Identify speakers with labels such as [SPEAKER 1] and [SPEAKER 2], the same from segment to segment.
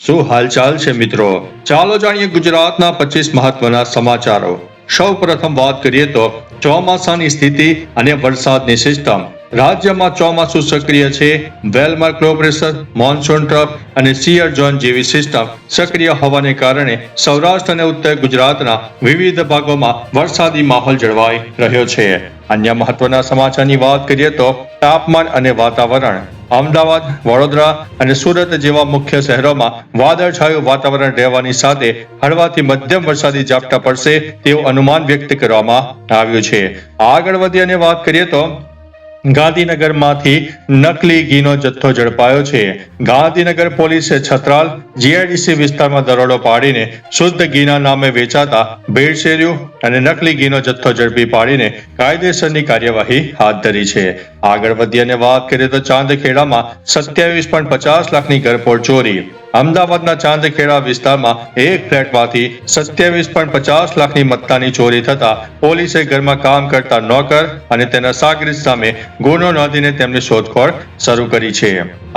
[SPEAKER 1] શું હાલચાલ છે મિત્રો? ચાલો જાણીએ ગુજરાતના 25 મહત્વના સમાચારો. સૌ પ્રથમ વાત કરીએ તો ચોમાસાની સ્થિતિ અને વરસાદની સિસ્ટમ. રાજ્યમાં ચોમાસું સક્રિય છે. Well-marked low pressure, monsoon trough અને સિયર ઝોન જેવી સિસ્ટમ સક્રિય હોવાને કારણે સૌરાષ્ટ્ર અને ઉત્તર ગુજરાતના વિવિધ ભાગોમાં વરસાદી માહોલ જળવાઈ રહ્યો છે. અન્ય મહત્વના સમાચારની વાત કરીએ તો તાપમાન અને વાતાવરણ. અમદાવાદ, વડોદરા અને સુરત જેવા મુખ્ય શહેરોમાં વાદળછાયું વાતાવરણ રહેવાની સાથે હળવાથી મધ્યમ વરસાદી ઝાપટા પડશે તેવું અનુમાન વ્યક્ત કરવામાં આવ્યું છે. આગળ વધી અને વાત કરીએ તો ગાંધીનગરમાંથી નકલી ઘીનો જથ્થો ઝડપાયો છે. ગાંધીનગર પોલીસે છત્રાલ જીઆઈડીસી વિસ્તારમાં દરોડો પાડીને શુદ્ધ ઘીના નામે વેચાતા ભેળસેળિયું અને નકલી ઘીનો જથ્થો ઝડપી પાડીને કાયદેસરની કાર્યવાહી હાથ ધરી છે. આગળ વધી અને વાત કરીએ તો ચાંદખેડામાં 27.50 લાખની ઘરફોડ ચોરી. અમદાવાદના ચાંદખેડા વિસ્તારમાં એક ફ્લેટમાંથી 27.50 લાખની મત્તાની ચોરી થતા પોલીસે ઘરમાં કામ કરતા નોકર અને તેના સાગરીત સામે ગુનો નોંધીને તેમની શોધખોળ શરૂ કરી છે.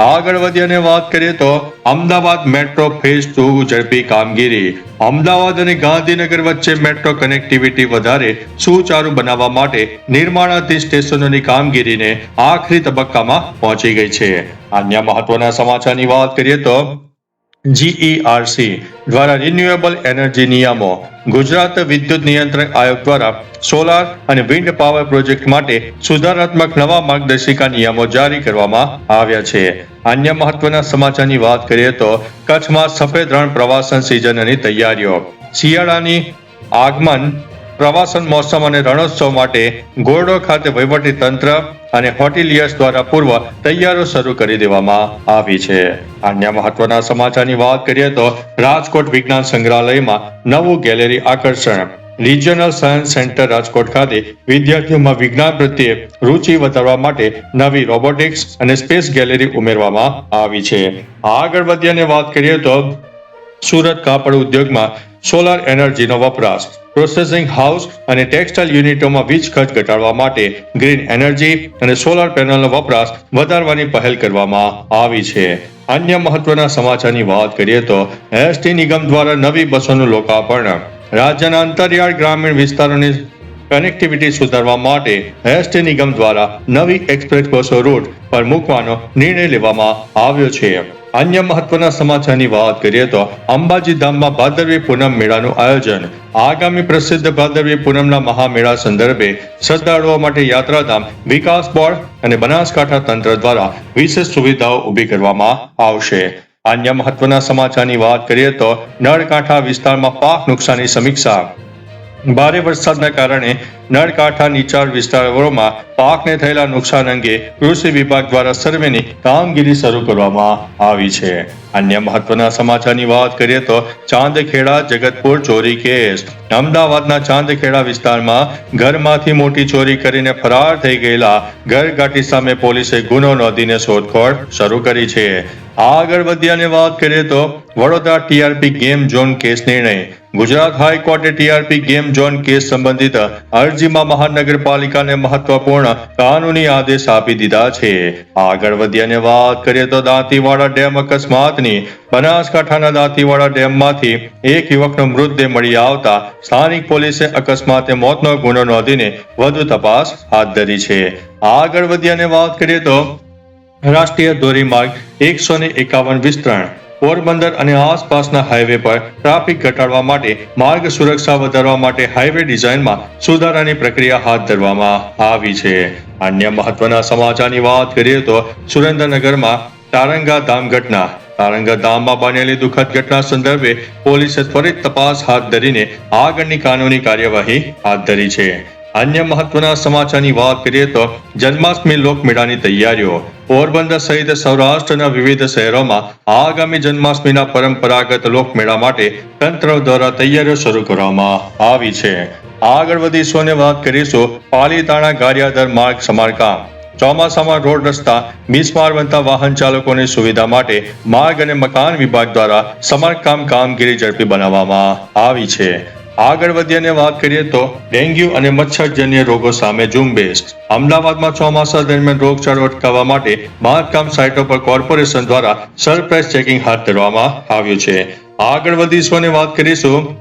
[SPEAKER 1] આગળ વધી અને વાત કરીએ તો અમદાવાદ મેટ્રો ફેઝ 2 ઝડપી કામગીરી. અમદાવાદ અને ગાંધીનગર વચ્ચે મેટ્રો કનેક્ટિવિટી વધારે સુચારુ બનાવવા માટે નિર્માણાધીન સ્ટેશનોની કામગીરીને આખરી તબક્કામાં પહોંચી ગઈ છે. અન્ય મહત્વના સમાચારની વાત કરીએ તો જીઈઆરસી દ્વારા રિન્યુએબલ એનર્જી નિયમો. ગુજરાત વિદ્યુત નિયંત્રણ આયોગ દ્વારા સોલાર અને વિન્ડ પાવર પ્રોજેક્ટ માટે સુધારાત્મક નવા માર્ગદર્શિકા નિયમો જારી કરવામાં આવ્યા છે. અન્ય મહત્વના સમાચારની વાત કરીએ તો કચ્છમાં સફેદ રણ પ્રવાસન સિઝનની તૈયારીઓ. શિયાળાની આગમન પ્રવાસન મોસમ અને રણોત્સવ માટે ગોરડો ખાતે વહીવટી તંત્ર અને હોટેલિયર્સ દ્વારા પૂર્વ તૈયારીઓ શરૂ કરી દેવામાં આવી છે. અન્ય મહત્વના સમાચારની વાત કરીએ તો રાજકોટ વિજ્ઞાન સંગ્રહાલયમાં નવું ગેલેરી આકર્ષણ. રિજિયોનલ સાયન્સ સેન્ટર રાજકોટ ખાતે વિદ્યાર્થીઓમાં વિજ્ઞાન પ્રત્યે રુચિ વધારવા માટે નવી રોબોટિક્સ અને સ્પેસ ગેલેરી ઉમેરવામાં આવી છે. આગળ વધી અને વાત કરીએ તો સુરત કાપડ ઉદ્યોગમાં સોલાર એનર્જીનો વપરાશ. પ્રોસેસિંગ હાઉસ અને ટેક્સટાઇલ યુનિટોમાં વીજ ખર્ચ ઘટાડવા માટે ગ્રીન એનર્જી અને સોલાર પેનલનો વપરાશ વધારવાની પહેલ કરવામાં આવી છે. અન્ય મહત્વના સમાચારની વાત કરીએ તો એસટી નિગમ દ્વારા નવી બસોનું લોકાર્પણ. રાજ્યના અંતરિયાળ ગ્રામીણ વિસ્તારોની કનેક્ટિવિટી સુધારવા માટે એસટી નિગમ દ્વારા નવી એક્સપ્રેસ બસો રૂટ પર મૂકવાનો નિર્ણય લેવામાં આવ્યો છે. અન્ય મહત્વના સમાચારની વાત કરીએ તો અંબાજી ધામમાં ભાદરવી પૂનમ મેળાનું આયોજન. આગામી પ્રસિદ્ધ ભાદરવી પૂનમના મહામેળા સંદર્ભે શ્રદ્ધાળુઓ માટે યાત્રાધામ વિકાસ બોર્ડ અને બનાસકાંઠા તંત્ર દ્વારા વિશેષ સુવિધાઓ ઊભી કરવામાં આવશે. અન્ય મહત્વના સમાચારની વાત કરીએ તો નળકાંઠા વિસ્તારમાં પાક નુકસાની સમીક્ષા. ભારે વરસાદના કારણે નળકાંઠા નીચાણ વિસ્તારોમાં પાકને થયેલા નુકસાન અંગે કૃષિ વિભાગ દ્વારા સર્વેની કામગીરી શરૂ કરવામાં આવી છે. અન્ય મહત્વના સમાચારની વાત કરીએ તો ચાંદખેડા જગતપુર ચોરી કેસ. અમદાવાદના ચાંદખેડા વિસ્તારમાં ઘરમાંથી મોટી ચોરી કરીને ફરાર થઈ ગયેલા ઘરઘાટી સામે પોલીસે ગુનો નોંધીને શોધખોળ શરૂ કરી છે. આગળ વધી અને વાત કરીએ તો Vadodara TRP game zone case નિર્ણય. ગુજરાત હાઈકોર્ટે ટીઆરપી ગેમ ઝોન કેસ સંબંધિત અરજીમાં મહાનગરપાલિકાને મહત્વપૂર્ણ કાનૂની આદેશ આપી દીધા છે. આગળ વધી અને વાત કરીએ તો દાંતીવાડા ડેમ અકસ્માતની. બનાસકાંઠાના દાંતીવાડા ડેમમાંથી એક યુવકનો મૃતદેહ મળી આવતા સ્થાનિક પોલીસે અકસ્માતે મોતનો ગુનો નોંધીને વધુ તપાસ હાથ ધરી છે. આગળ વધી અને વાત કરીએ તો રાષ્ટ્રીય ધોરીમાર્ગ 151 વિસ્તરણ. પોરબંદર અને આસપાસના હાઈવે પર ટ્રાફિક ઘટાડવા માટે માર્ગ સુરક્ષા વધારવા માટે હાઈવે ડિઝાઇનમાં સુધારાની પ્રક્રિયા હાથ ધરવામાં આવી છે. અન્ય મહત્વના સમાચારની વાત કરીએ તો સુરેન્દ્રનગરમાં તારંગા ધામ ઘટના. તારંગા ધામમાં બનેલી દુઃખદ ઘટના સંદર્ભે પોલીસે ત્વરિત તપાસ હાથ ધરીને આગળની કાનૂની કાર્યવાહી હાથ ધરી છે. અન્ય મહત્વના સમાચારની વાત કરીએ તો જન્માષ્ટમી લોકમેળાની તૈયારીઓ. પોરબંદર સહિત સૌરાષ્ટ્રના વિવિધ શહેરોમાં આગામી જન્માષ્ટમીના પરંપરાગત લોકમેળા માટે તંત્ર દ્વારા તૈયારીઓ શરૂ કરવામાં આવી છે. આગળ વધીશું અને વાત કરીશું પાલીતાણા ગારિયાદર માર્ગ સમારકામ. ચોમાસામાં રોડ રસ્તા બિસ્માર બનતા વાહન ચાલકોની સુવિધા માટે માર્ગ અને મકાન વિભાગ દ્વારા સમારકામ કામગીરી ઝડપી બનાવવામાં આવી છે. આગળ વધીએ અને વાત કરીએ તો ડેન્ગ્યુ અને મચ્છરજન્ય રોગો સામે ઝુંબેશ. અમદાવાદમાં ચોમાસા દરમિયાન રોગચાળો અટકાવવા માટે બાંધકામ સાઇટો પર કોર્પોરેશન દ્વારા સરપ્રાઇઝ ચેકિંગ હાથ ધરવામાં આવ્યું છે. આગળ વધીશું અને વાત કરીશું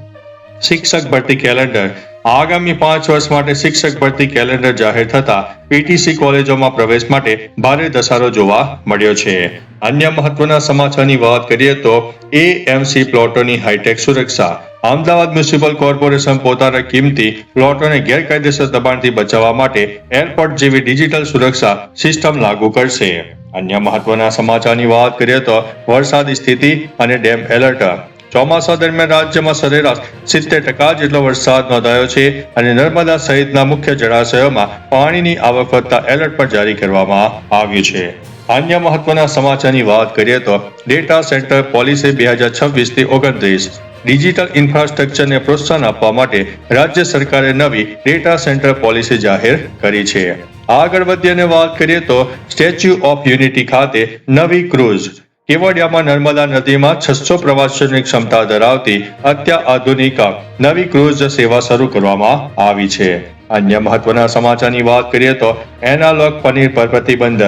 [SPEAKER 1] શિક્ષક ભરતી કેલેન્ડર. આગામી 5 વર્ષ માટે શિક્ષક ભરતી કેલેન્ડર જાહેર થતા પીટીસી કોલેજોમાં પ્રવેશ માટે ભારે ધસારો જોવા મળ્યો છે. અન્ય મહત્વના સમાચારની વાત કરીએ તો એએમસી પ્લોટોની હાઈટેક સુરક્ષા. અમદાવાદ મ્યુનિસિપલ કોર્પોરેશન પોતાના કિંમતી પ્લોટોને ગેરકાયદેસર દબાણથી બચાવવા માટે એરપોર્ટ જેવી ડિજિટલ સુરક્ષા સિસ્ટમ લાગુ કરશે. અન્ય મહત્વના સમાચારની વાત કરીએ તો વરસાદી સ્થિતિ અને ડેમ એલર્ટ. ચોમાસા દરમિયાન રાજ્યમાં સરેરાશ 70% જેટલો વરસાદ નોંધાયો છે અને નર્મદા સહિતના મુખ્ય જળાશયોમાં પાણીની આવક વધતા એલર્ટ પણ જારી કરવામાં આવ્યું છે. અન્ય મહત્વના સમાચારની વાત કરીએ તો ડેટા સેન્ટર પોલિસી 2026 થી 29. ડિજિટલ ઇન્ફ્રાસ્ટ્રક્ચરને પ્રોત્સાહન આપવા માટે રાજ્ય સરકારે નવી ડેટા સેન્ટર પોલિસી જાહેર કરી છે. આગળ વધીએ અને વાત કરીએ તો સ્ટેચ્યુ ઓફ યુનિટી ખાતે નવી ક્રૂઝ. કેવડિયામાં નર્મદા નદીમાં 600 પ્રવાસીઓની ક્ષમતા ધરાવતી અત્યાધુનિક નવી ક્રૂઝ સેવા શરૂ કરવામાં આવી છે. અન્ય મહત્વના સમાચારની વાત કરીએ તો એનાલોગ પનીર પર પ્રતિબંધ.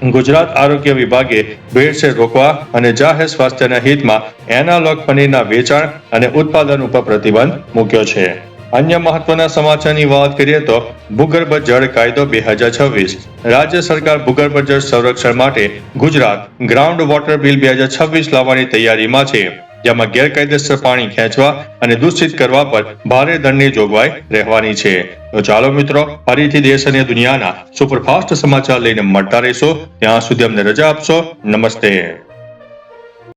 [SPEAKER 1] ગુજરાત આરોગ્ય વિભાગે ભેળસેળ રોકવા અને જાહેર સ્વાસ્થ્યના હિતમાં એનાલોગ પનીરના વેચાણ અને ઉત્પાદન ઉપર પ્રતિબંધ મૂક્યો છે. અન્ય મહત્વના સમાચારની વાત કરીએ તો ભૂગર્ભ જળ કાયદો 2026. રાજ્ય સરકાર ભૂગર્ભ જળ સંરક્ષણ માટે ગુજરાત ગ્રાઉન્ડ વોટર બિલ 2026 લાવવાની તૈયારીમાં છે, જેમાં ગેરકાયદેસર પાણી ખેંચવા અને દૂષિત કરવા પર ભારે દંડની જોગવાઈ રહેવાની છે. તો ચાલો મિત્રો, ફરીથી દેશ અને દુનિયાના સુપરફાસ્ટ સમાચાર લઈને મળતા રહીશો. ત્યાં સુધી અમને રજા આપશો. નમસ્તે.